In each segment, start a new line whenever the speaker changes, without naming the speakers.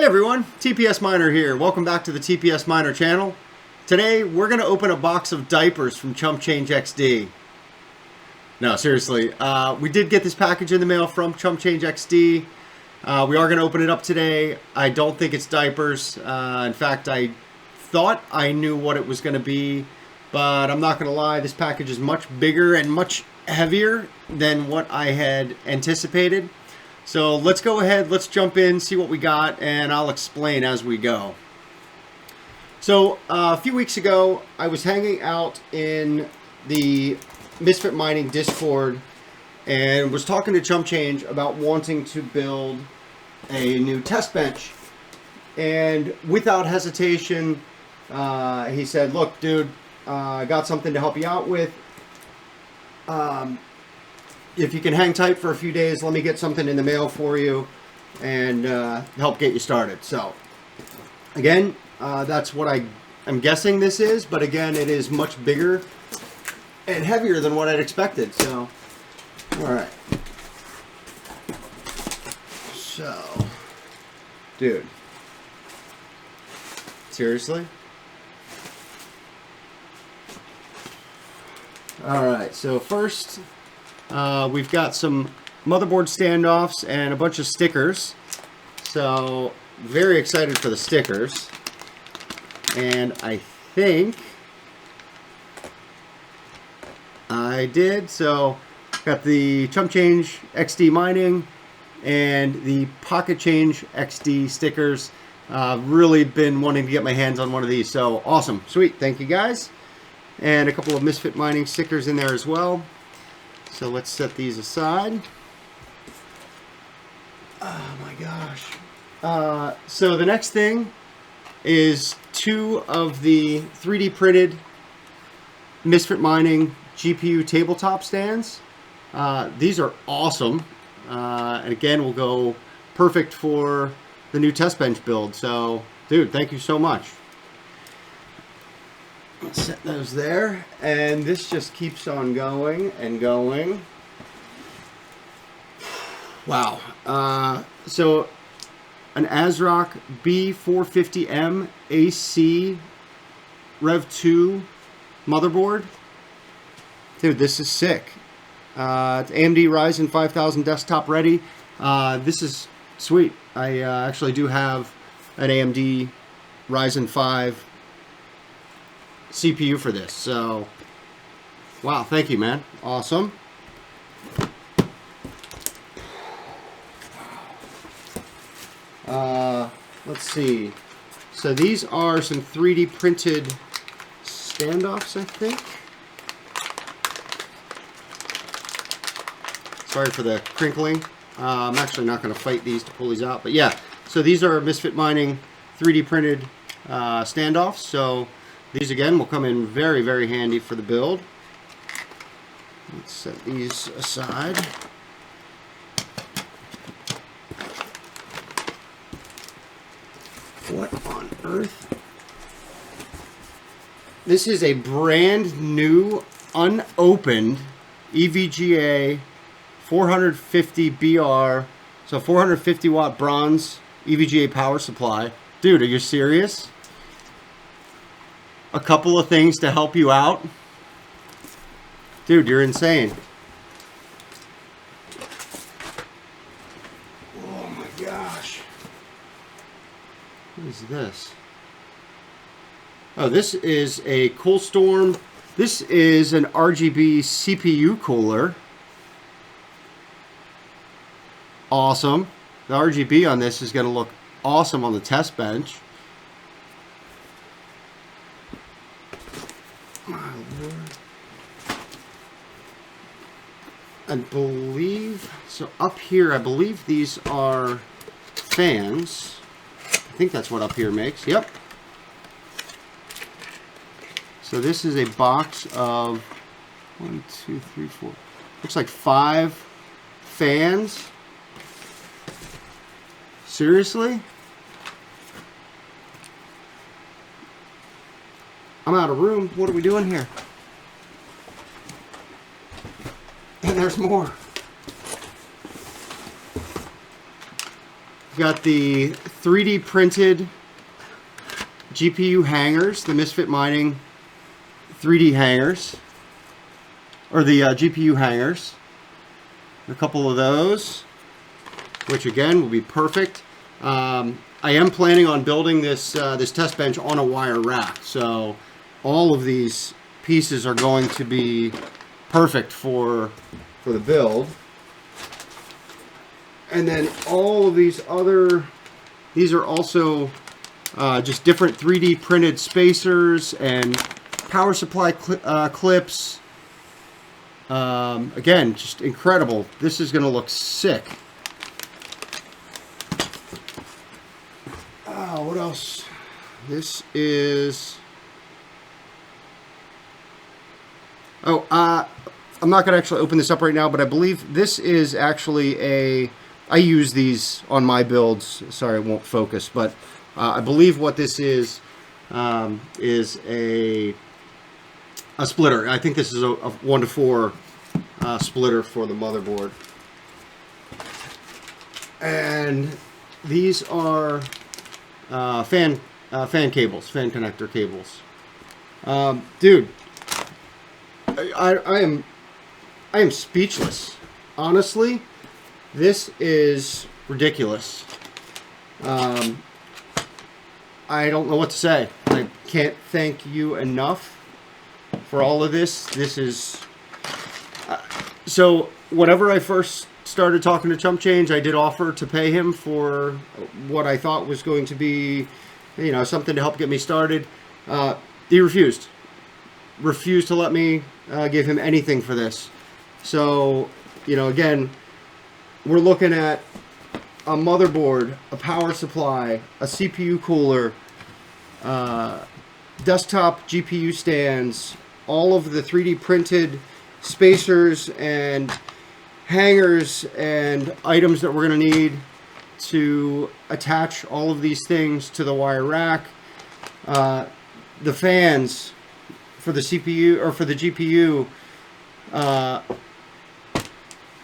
everyone, TPS Miner here. Welcome back to the TPS Miner channel. Today we're going to open a box of diapers from ChumpChangeXD. No, seriously, we did get this package in the mail from ChumpChangeXD. We are going to open it up today. I don't think it's diapers. In fact, I thought I knew what it was going to be, but I'm not going to lie, this package is much bigger and much heavier than what I had anticipated. So let's go ahead, let's jump in, see what we got, and I'll explain as we go. So a few weeks ago, I was hanging out in the Misfit Mining Discord and was talking to ChumpChange about wanting to build a new test bench. And without hesitation, he said, look, dude, I got something to help you out with. If you can hang tight for a few days, let me get something in the mail for you and help get you started. So, again, that's what I'm guessing this is. But again, it is much bigger and heavier than what I'd expected. So, all right. So, dude. Seriously? All right. So, first... we've got some motherboard standoffs and a bunch of stickers. So, very excited for the stickers. And I think I did. So, got the ChumpChangeXD mining and the PocketChangeXD stickers. Really been wanting to get my hands on one of these. So, awesome. Sweet. Thank you, guys. And a couple of Misfit Mining stickers in there as well. So let's set these aside. Oh my gosh. So the next thing is two of the 3D printed Misfit Mining GPU tabletop stands. These are awesome. And again, will go perfect for the new test bench build. So, dude, thank you so much. Let's set those there, and this just keeps on going and going. Wow. So an ASRock B450M AC Rev 2 motherboard. Dude, this is sick. It's AMD Ryzen 5000 desktop ready. This is sweet. I actually do have an AMD Ryzen 5 CPU for this, so wow, thank you, man. Awesome. Let's see. So these are some 3D printed standoffs, I think. Sorry for the crinkling. I'm actually not going to fight these to pull these out, but yeah. So these are Misfit Mining 3D printed standoffs. So these, again, will come in very, very handy for the build. Let's set these aside. What on earth? This is a brand new, unopened EVGA 450 BR, so 450 watt bronze EVGA power supply. Dude, are you serious? A couple of things to help you out. Dude, you're insane. Oh my gosh. What is this? Oh, this is a CoolStorm. This is an RGB CPU cooler. Awesome. The RGB on this is going to look awesome on the test bench. I believe, so up here, I believe these are fans. I think that's what up here makes. Yep. So this is a box of 1, 2, 3, 4. Looks like 5 fans. Seriously? I'm out of room. What are we doing here? And there's more. We've got the 3D printed GPU hangers, the Misfit Mining 3D hangers, or the GPU hangers. A couple of those, which again will be perfect. I am planning on building this this test bench on a wire rack, so all of these pieces are going to be perfect for the build. And then all of these are also just different 3D printed spacers and power supply clips. Again, just incredible. This is going to look sick. What else? This is... Oh, I'm not going to actually open this up right now, but I believe this is actually a... I use these on my builds. Sorry, it won't focus, but I believe what this is a splitter. I think this is a 1-to-4 splitter for the motherboard. And these are fan cables, fan connector cables. Dude, I am speechless. Honestly, this is ridiculous. I don't know what to say. I can't thank you enough for all of this. This is... so whenever I first started talking to ChumpChange, I did offer to pay him for what I thought was going to be, you know, something to help get me started. He refused. Refused to let me give him anything for this. So, you know, again, we're looking at a motherboard, a power supply, a CPU cooler, desktop GPU stands, all of the 3D printed spacers and hangers and items that we're going to need to attach all of these things to the wire rack. The fans for the CPU or for the GPU,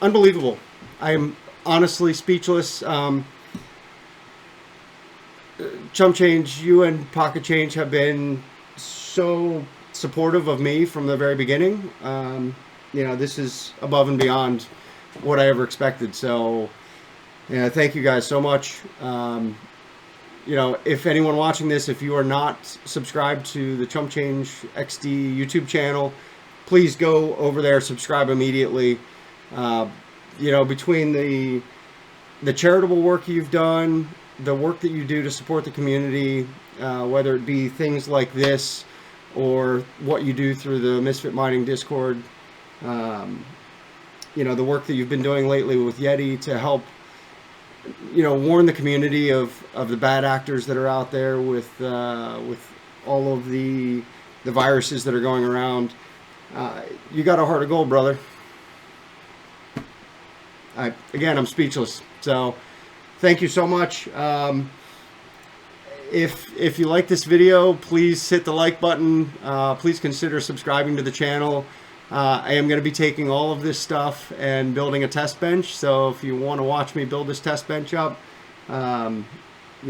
unbelievable. I am honestly speechless. ChumpChange, you and Pocket Change have been so supportive of me from the very beginning. You know, this is above and beyond what I ever expected. So, yeah, thank you guys so much. You know, if anyone watching this, if you are not subscribed to the ChumpChangeXD YouTube channel, please go over there, subscribe immediately. You know, between the charitable work you've done, the work that you do to support the community, whether it be things like this or what you do through the Misfit Mining Discord, you know, the work that you've been doing lately with Yeti to help, you know, warn the community of the bad actors that are out there with all of the viruses that are going around. You got a heart of gold, brother. Again, I'm speechless. So, thank you so much. If you like this video, please hit the like button. Please consider subscribing to the channel. I am going to be taking all of this stuff and building a test bench. So if you want to watch me build this test bench up, you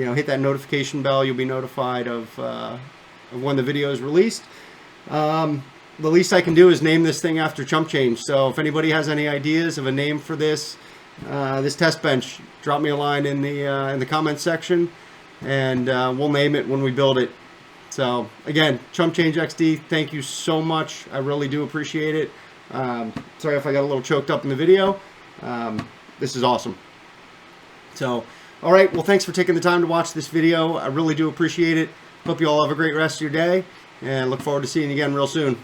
know, hit that notification bell. You'll be notified of when the video is released. The least I can do is name this thing after ChumpChange. So if anybody has any ideas of a name for this this test bench, drop me a line in the comments section, and we'll name it when we build it. So again, ChumpChangeXD, thank you so much. I really do appreciate it. Sorry if I got a little choked up in the video. This is awesome. So, all right, well, thanks for taking the time to watch this video. I really do appreciate it. Hope you all have a great rest of your day, and look forward to seeing you again real soon.